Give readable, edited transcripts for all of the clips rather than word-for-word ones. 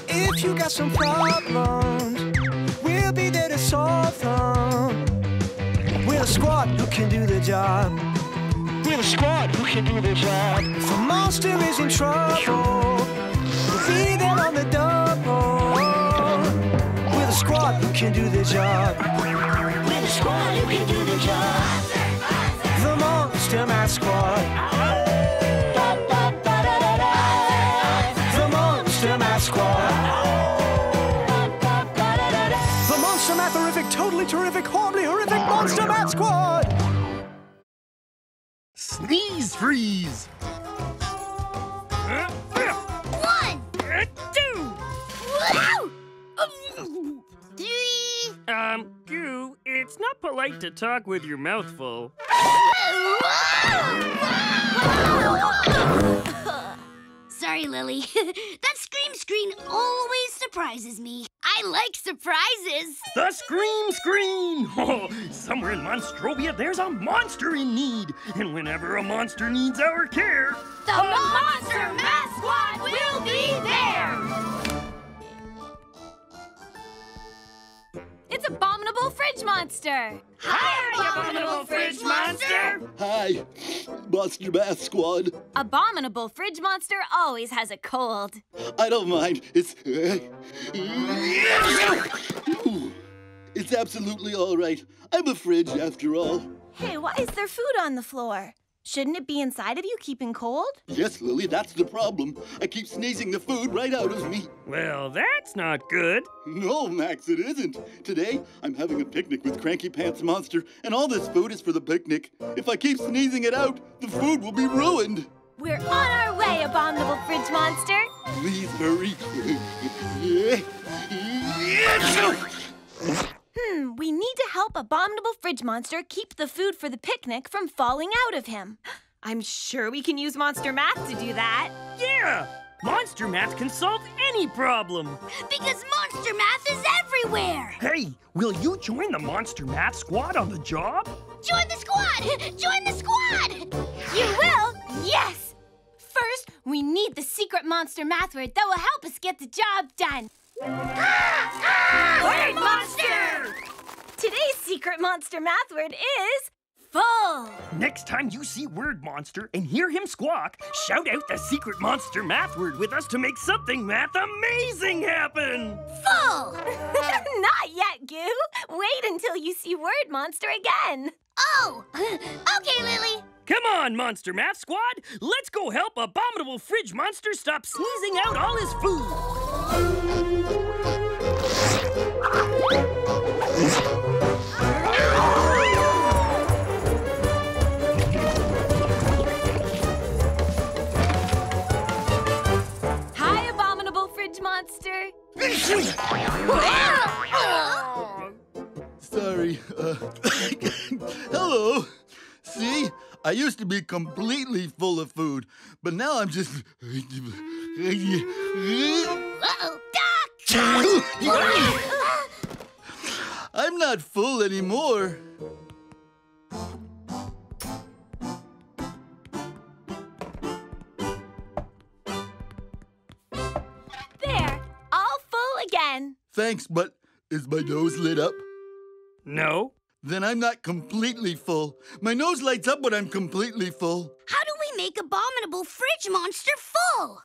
If you got some problems, we'll be there to solve them. We're a squad who can do the job. We're a squad who can do the job. If a monster is in trouble, we'll be there on the double. We're the squad who can do the job. We're the squad who can do the job. The Monster Math Squad. The Monster Math Squad. The Monster Math Horrific, Totally Terrific, Horribly Horrific Monster Math Squad. Sneeze freeze! 1, 2! wow, 3. Goo, it's not polite to talk with your mouth full. Sorry, Lily. That scream screen always surprises me. I like surprises. The Scream Screen! Oh, somewhere in Monstrovia, there's a monster in need. And whenever a monster needs our care, The Monster Math Squad will be there. It's Abominable Fridge Monster! Hi, Abominable Fridge Monster. Hi, Monster Math Squad. Abominable Fridge Monster always has a cold. I don't mind. It's absolutely all right. I'm a fridge after all. Hey, why is there food on the floor? Shouldn't it be inside of you keeping cold? Yes, Lily, that's the problem. I keep sneezing the food right out of me. well, that's not good. No, Max, it isn't. Today, I'm having a picnic with Cranky Pants Monster, and all this food is for the picnic. If I keep sneezing it out, the food will be ruined. We're on our way, Abominable Fridge Monster! Please hurry. We need to help Abominable Fridge Monster keep the food for the picnic from falling out of him. I'm sure we can use Monster Math to do that. Yeah! Monster Math can solve any problem. Because Monster Math is everywhere. Hey, will you join the Monster Math Squad on the job? Join the squad. Join the squad. You will? Yes! First, we need the secret monster math word that will help us get the job done. Word Monster. Today's secret monster math word is full. Next time you see Word Monster and hear him squawk, shout out the secret monster math word with us to make something math amazing happen! Full. Not yet, Goo. Wait until you see Word Monster again. Oh. Okay, Lily. Come on, Monster Math Squad! Let's go help Abominable Fridge Monster stop sneezing out all his food! Hi, Abominable Fridge Monster. Sorry. Hello. See? I used to be completely full of food, but now I'm just... Uh-oh. Duck! I'm not full anymore. There, all full again. Thanks, but is my nose lit up? No. Then I'm not completely full. My nose lights up when I'm completely full. How do we make Abominable Fridge Monster full?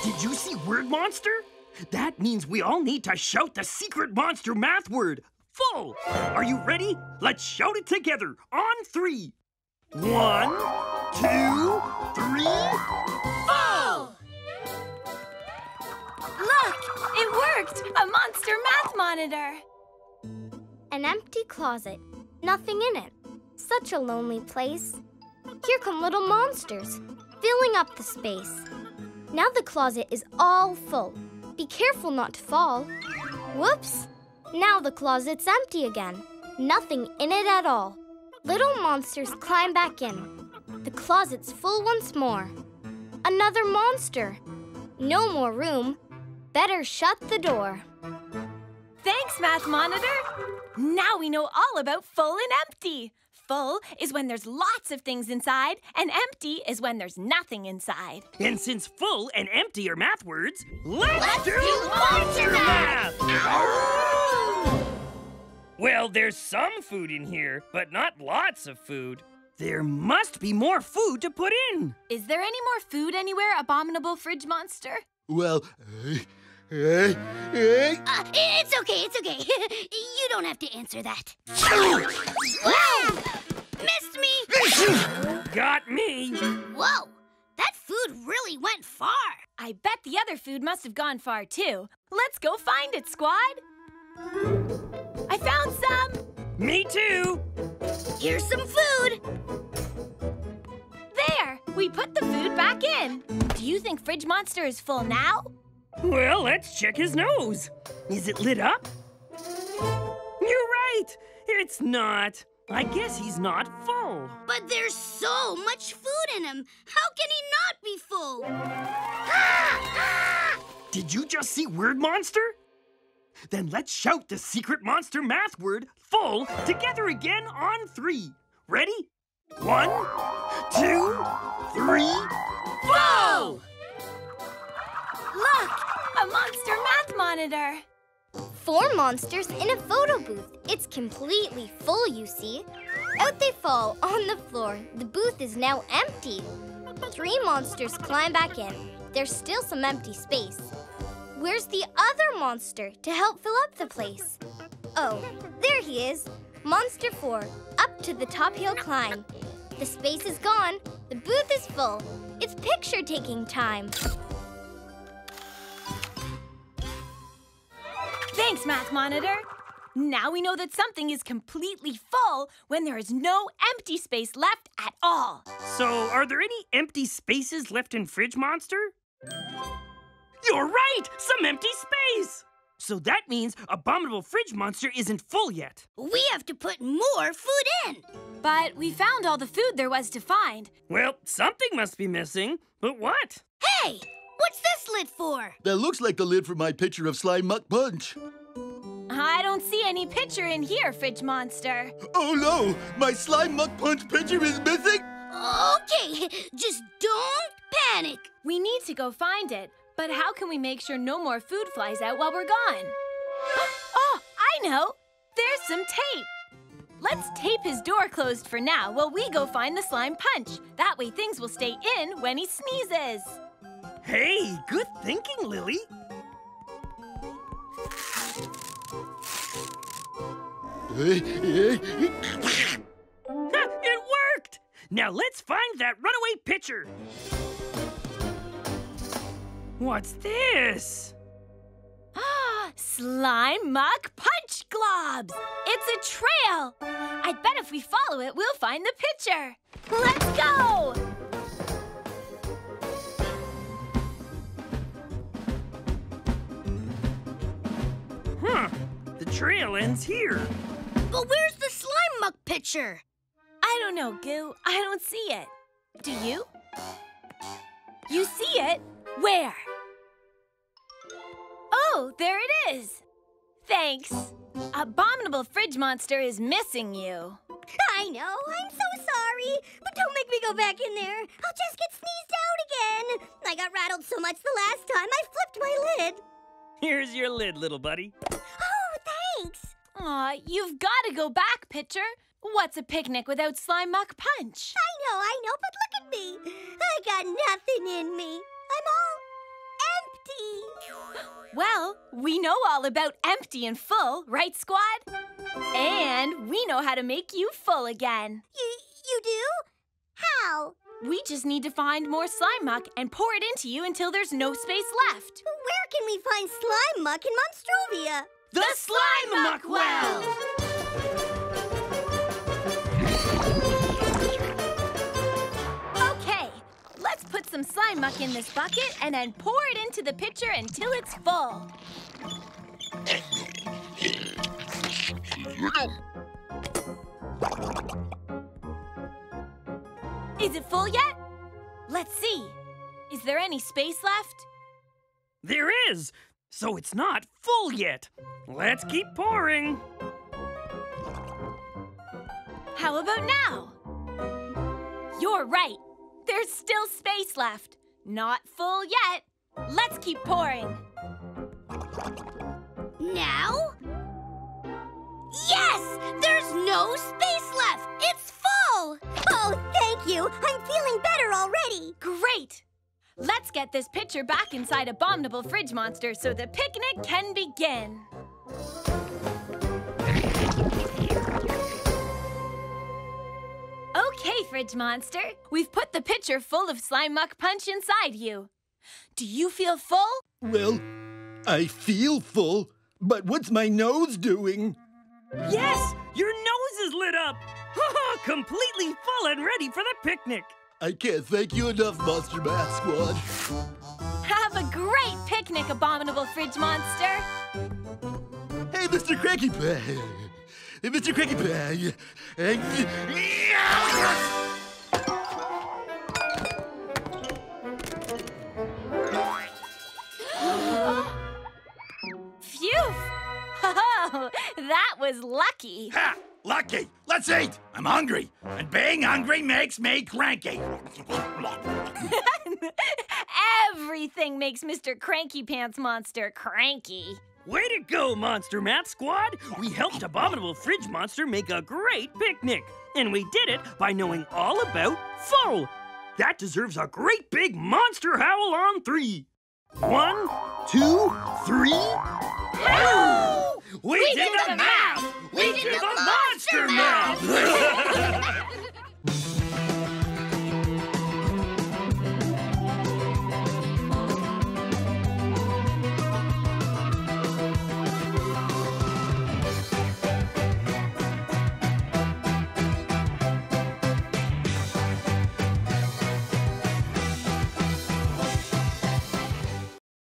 Did you see Word Monster? That means we all need to shout the secret monster math word, full. Are you ready? Let's shout it together on 3. 1, 2, 3, full! Look, it worked. A monster math monitor. An empty closet. Nothing in it. Such a lonely place. Here come little monsters, filling up the space. Now the closet is all full. Be careful not to fall. Whoops! Now the closet's empty again. Nothing in it at all. Little monsters climb back in. The closet's full once more. Another monster. No more room. Better shut the door. Thanks, Math Monitor. Now we know all about full and empty. full is when there's lots of things inside, and empty is when there's nothing inside. And since full and empty are math words, let's do Monster math! Well, there's some food in here, but not lots of food. There must be more food to put in. Is there any more food anywhere, abominable fridge monster? Well, It's okay, it's okay. You don't have to answer that. Wow! Missed me! Got me. Whoa! That food really went far. I bet the other food must have gone far, too. Let's go find it, squad. I found some. Me too. Here's some food. There, we put the food back in. Do you think Fridge Monster is full now? Well, let's check his nose. Is it lit up? You're right. It's not. I guess he's not full. But there's so much food in him. How can he not be full? Did you just see word monster? Then let's shout the secret monster math word, full, together again on 3. Ready? 1, 2, 3, full! Look, a monster math monitor. 4 monsters in a photo booth. It's completely full, you see. Out they fall on the floor. The booth is now empty. 3 monsters climb back in. There's still some empty space. Where's the other monster to help fill up the place? Oh, there he is. Monster 4, up to the top he'll climb. The space is gone. The booth is full. It's picture-taking time. Thanks, Math Monitor. Now we know that something is completely full when there is no empty space left at all. So, are there any empty spaces left in Fridge Monster? You're right! Some empty space! So that means Abominable Fridge Monster isn't full yet. We have to put more food in. But we found all the food there was to find. Well, something must be missing. But what? Hey, what's this lid for? that looks like the lid for my pitcher of slime muck punch. I don't see any pitcher in here, Fridge Monster. Oh no! My slime muck punch pitcher is missing? Okay, just don't panic. We need to go find it, but how can we make sure no more food flies out while we're gone? Oh, I know! There's some tape. Let's tape his door closed for now while we go find the slime punch. That way things will stay in when he sneezes. Hey, good thinking, Lily. Ha, it worked! Now let's find that runaway pitcher. What's this? Slime Muck Punch Globs! It's a trail! I bet if we follow it, we'll find the pitcher. Let's go! Huh, the trail ends here. But where's the slime muck pitcher? I don't know, Goo. I don't see it. Do you? You see it? Where? Oh, there it is. Thanks. Abominable Fridge Monster is missing you. I know, I'm so sorry. But don't make me go back in there. I'll just get sneezed out again. I got rattled so much the last time I flipped my lid. Here's your lid, little buddy. Oh, thanks. Aw, you've got to go back, Pitcher. What's a picnic without Slime Muck Punch? I know, but look at me. I got nothing in me. I'm all empty. Well, we know all about empty and full, right, squad? And we know how to make you full again. You do? How? We just need to find more slime muck and pour it into you until there's no space left. Where can we find slime muck in Monstrovia? The Slime Muck Well! Okay, let's put some slime muck in this bucket and then pour it into the pitcher until it's full. Is it full yet? Let's see. Is there any space left? There is, so it's not full yet. Let's keep pouring. How about now? You're right. There's still space left. Not full yet. Let's keep pouring. Now? Yes! There's no space left! It's full! Oh, thank you. I'm feeling better already. Great! Let's get this pitcher back inside Abominable Fridge Monster so the picnic can begin. Okay, Fridge Monster. We've put the pitcher full of slime muck punch inside you. Do you feel full? Well, I feel full, but what's my nose doing? Yes! Your nose is lit up! Completely full and ready for the picnic! I can't thank you enough, Monster Math Squad. Have a great picnic, Abominable Fridge Monster. Hey, Mr. Cranky Pie. Hey, Mr. Cranky Pie. Phew! Oh, that was lucky. Ha! Lucky! Let's eat! I'm hungry, and being hungry makes me cranky. Everything makes Mr. Cranky Pants Monster cranky. Way to go, Monster Math Squad! We helped Abominable Fridge Monster make a great picnic. And we did it by knowing all about full. That deserves a great big monster howl on 3. 1, 2, 3. Howl! We did the math! We did the monster math!